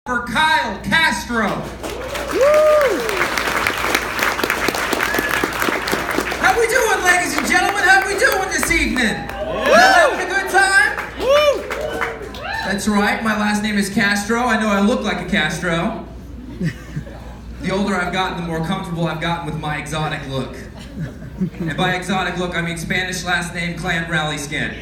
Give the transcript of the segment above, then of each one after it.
for Kyle Castro. Woo! How we doing, ladies and gentlemen? How we doing this evening? Having a good time? Woo! That's right, my last name is Castro. I know I look like a Castro. The older I've gotten, the more comfortable I've gotten with my exotic look. And by exotic look, I mean Spanish last name, clan rally skin.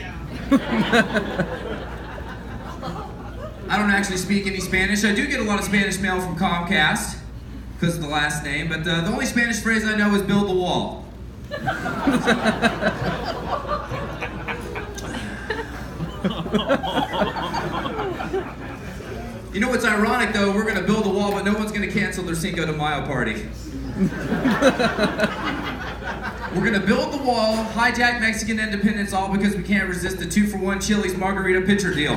I don't actually speak any Spanish. I do get a lot of Spanish mail from Comcast because of the last name, but the only Spanish phrase I know is build the wall. You know what's ironic though? We're gonna build a wall, but no one's gonna cancel their Cinco de Mayo party. We're gonna build the wall, hijack Mexican independence, all because we can't resist the 2-for-1 Chili's margarita pitcher deal.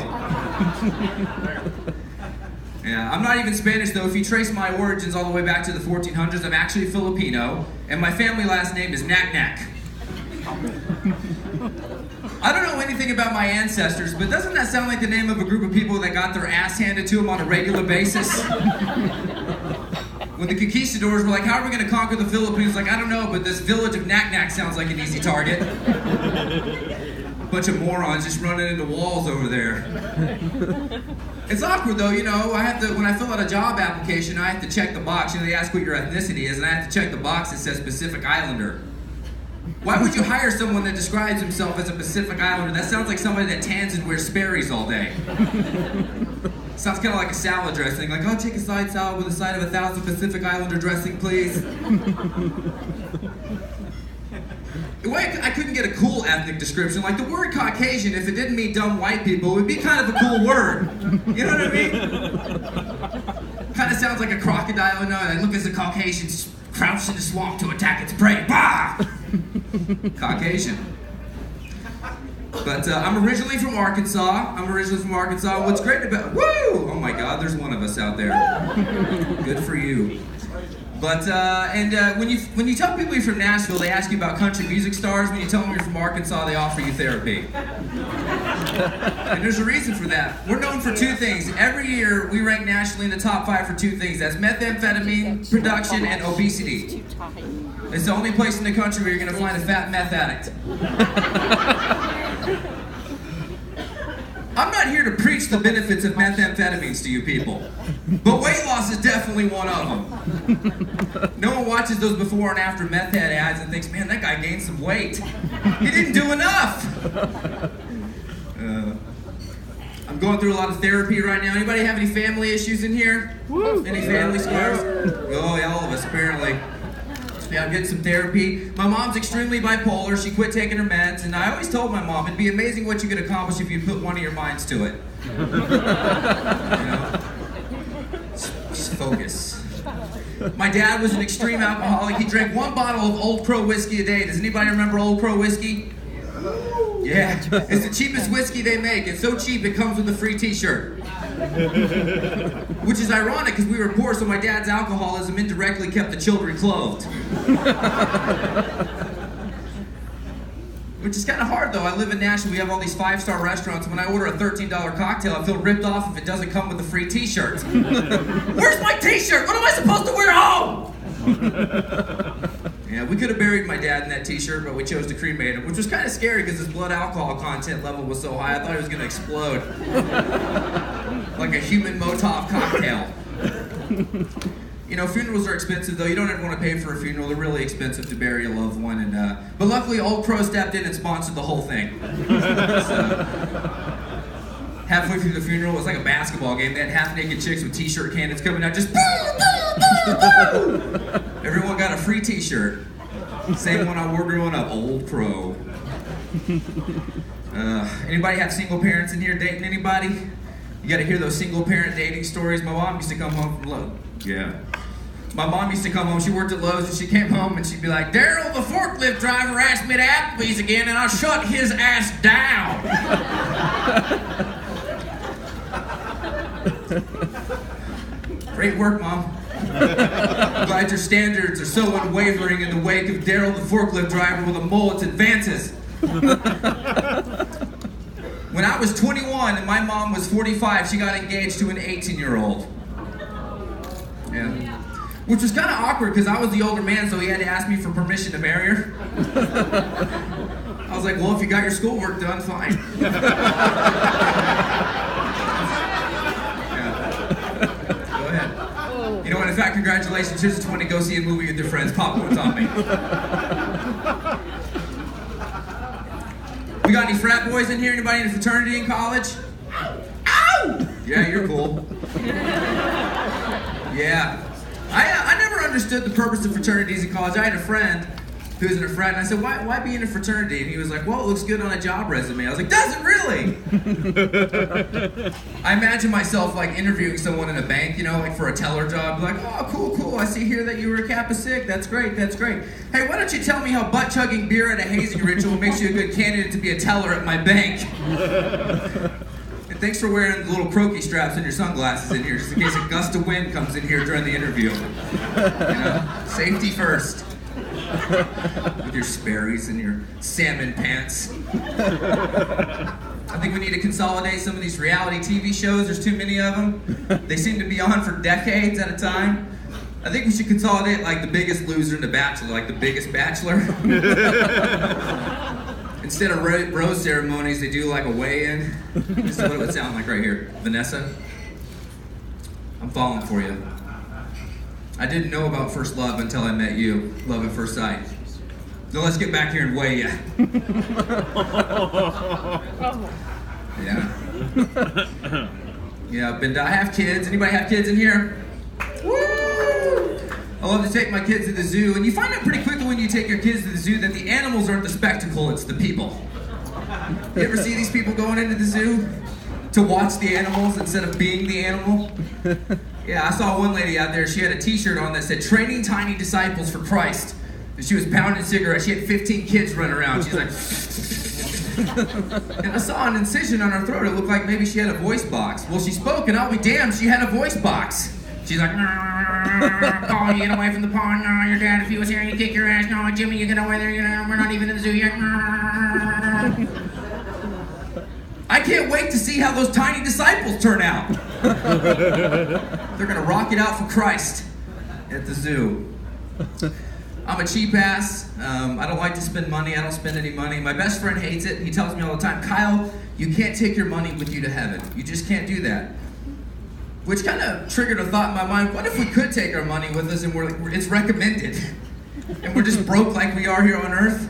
Yeah, I'm not even Spanish though. If you trace my origins all the way back to the 1400s, I'm actually Filipino, and my family last name is Knack Knack. I don't know anything about my ancestors, but doesn't that sound like the name of a group of people that got their ass handed to them on a regular basis? When the conquistadors were like, how are we going to conquer the Philippines? Like, I don't know, but this village of Knack Knack sounds like an easy target. Bunch of morons just running into walls over there. It's awkward though, you know, when I fill out a job application, I have to check the box. You know, they ask what your ethnicity is, and I have to check the box that says Pacific Islander. Why would you hire someone that describes himself as a Pacific Islander? That sounds like somebody that tans and wears Sperry's all day. Sounds kind of like a salad dressing. Like, I'll take a side salad with a side of 1,000 Pacific Islander dressing, please. I couldn't get a cool ethnic description. Like the word Caucasian, if it didn't mean dumb white people, it would be kind of a cool word. You know what I mean? Kind of sounds like a crocodile. No, I look as a Caucasian crouched in the swamp to attack its prey. Bah! Caucasian. But I'm originally from Arkansas. What's great about... Woo! Oh my God, there's one of us out there. Good for you. But, when you tell people you're from Nashville, they ask you about country music stars. When you tell them you're from Arkansas, they offer you therapy. And there's a reason for that. We're known for two things. Every year, we rank nationally in the top 5 for 2 things. That's methamphetamine production and obesity. It's the only place in the country where you're going to find a fat meth addict. I'm not here to preach the benefits of methamphetamines to you people, but weight loss is definitely one of them. No one watches those before and after meth head ads and thinks, man, that guy gained some weight. He didn't do enough. I'm going through a lot of therapy right now. Anybody have any family issues in here? Any family scars? Oh, yeah, all of us, apparently. Yeah, I'm getting some therapy. My mom's extremely bipolar. She quit taking her meds, and I always told my mom, it'd be amazing what you could accomplish if you put one of your minds to it. You know? Just focus. My dad was an extreme alcoholic. He drank 1 bottle of Old Crow whiskey a day. Does anybody remember Old Crow whiskey? Yeah, it's the cheapest whiskey they make. It's so cheap it comes with a free t-shirt. Which is ironic because we were poor, so my dad's alcoholism indirectly kept the children clothed. Which is kind of hard though. I live in Nashville, we have all these 5-star restaurants. When I order a $13 cocktail, I feel ripped off if it doesn't come with a free t-shirt. Where's my t-shirt? What am I supposed to wear home? Yeah, we could have buried my dad in that t-shirt, but we chose to cremate him, which was kind of scary because his blood alcohol content level was so high, I thought he was going to explode. Like a human Molotov cocktail. You know, funerals are expensive, though. You don't ever want to pay for a funeral. They're really expensive to bury a loved one. But luckily, Old Crow stepped in and sponsored the whole thing. So, halfway through the funeral, it was like a basketball game. They had half-naked chicks with t-shirt cannons coming out, just boo, boo, boo, boo. Everyone got a free t-shirt. Same one I wore growing up, Old Crow. Anybody have single parents in here dating anybody? You gotta hear those single parent dating stories. My mom used to come home from Lowe's. Yeah. My mom used to come home, she worked at Lowe's, and she came home and she'd be like, Daryl, the forklift driver asked me to Applebee's again and I shut his ass down. Great work, Mom. I'm glad your standards are so unwavering in the wake of Daryl the forklift driver with a mullet's advances. When I was 21 and my mom was 45, she got engaged to an 18-year-old. Yeah. Which was kind of awkward because I was the older man, so he had to ask me for permission to marry her. I was like, well, if you got your schoolwork done, fine. Yeah. Go ahead. You know what, in fact, congratulations. Here's a 20, go see a movie with your friends. Popcorn's on me. We got any frat boys in here? Anybody in a fraternity in college? Ow! Yeah, you're cool. Yeah. I never understood the purpose of fraternities in college. I had a friend who was in a frat, and I said, why be in a fraternity? And he was like, well, it looks good on a job resume. I was like, does it really? I imagine myself like interviewing someone in a bank, you know, like for a teller job, like, oh, cool, I see here that you were a Kappa Sig, that's great. Hey, why don't you tell me how butt-chugging beer at a hazing ritual makes you a good candidate to be a teller at my bank? And thanks for wearing the little croaky straps and your sunglasses in here, just in case a gust of wind comes in here during the interview. You know, safety first. With your Sperry's and your salmon pants. I think we need to consolidate some of these reality TV shows. There's too many of them. They seem to be on for decades at a time. I think we should consolidate like The Biggest Loser and The Bachelor, like The Biggest Bachelor. Instead of rose ceremonies, they do like a weigh-in. This is what it would sound like right here. Vanessa, I'm falling for you. I didn't know about first love until I met you. Love at first sight. So let's get back here and weigh ya. Yeah. Yeah, I have kids. Anybody have kids in here? Woo! I love to take my kids to the zoo, and you find out pretty quickly when you take your kids to the zoo that the animals aren't the spectacle, it's the people. You ever see these people going into the zoo to watch the animals instead of being the animal? Yeah, I saw one lady out there, she had a t-shirt on that said, "Training Tiny Disciples for Christ." And she was pounding cigarettes, she had 15 kids running around. She's like, and I saw an incision on her throat, it looked like maybe she had a voice box. Well, she spoke, and I'll be damned, she had a voice box. She's like, Paul, you get away from the pond. No, your dad, if he was here, he'd kick your ass. No, Jimmy, you get away there. We're not even in the zoo yet. I can't wait to see how those tiny disciples turn out. They're gonna rock it out for Christ at the zoo. I'm a cheap ass. I don't like to spend money. I don't spend any money. My best friend hates it. He tells me all the time, Kyle, you can't take your money with you to heaven. You just can't do that. Which kind of triggered a thought in my mind, what if we could take our money with us and it's recommended? And we're just broke like we are here on earth?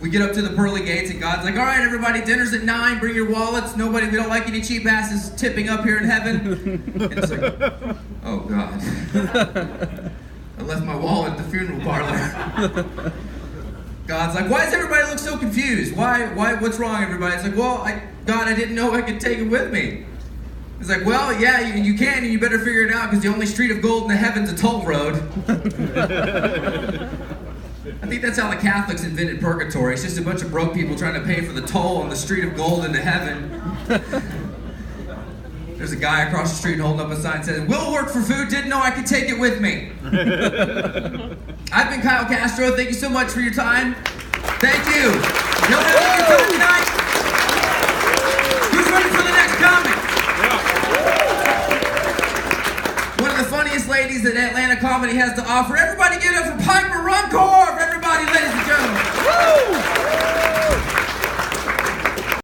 We get up to the pearly gates and God's like, all right, everybody, dinner's at 9, bring your wallets. We don't like any cheap asses tipping up here in heaven. And it's like, oh God. I left my wallet at the funeral parlor. God's like, why does everybody look so confused? Why, what's wrong, everybody? It's like, well, God, I didn't know I could take it with me. It's like, well, yeah, you can, and you better figure it out, because the only street of gold in the heaven's a toll road. I think that's how the Catholics invented purgatory. It's just a bunch of broke people trying to pay for the toll on the street of gold into heaven. There's a guy across the street holding up a sign that says, will work for food, didn't know I could take it with me. I've been Kyle Castro. Thank you so much for your time. Thank you. Y'all have a good time tonight? Who's ready for the next comic? One of the funniest ladies that Atlanta comedy has to offer. Everybody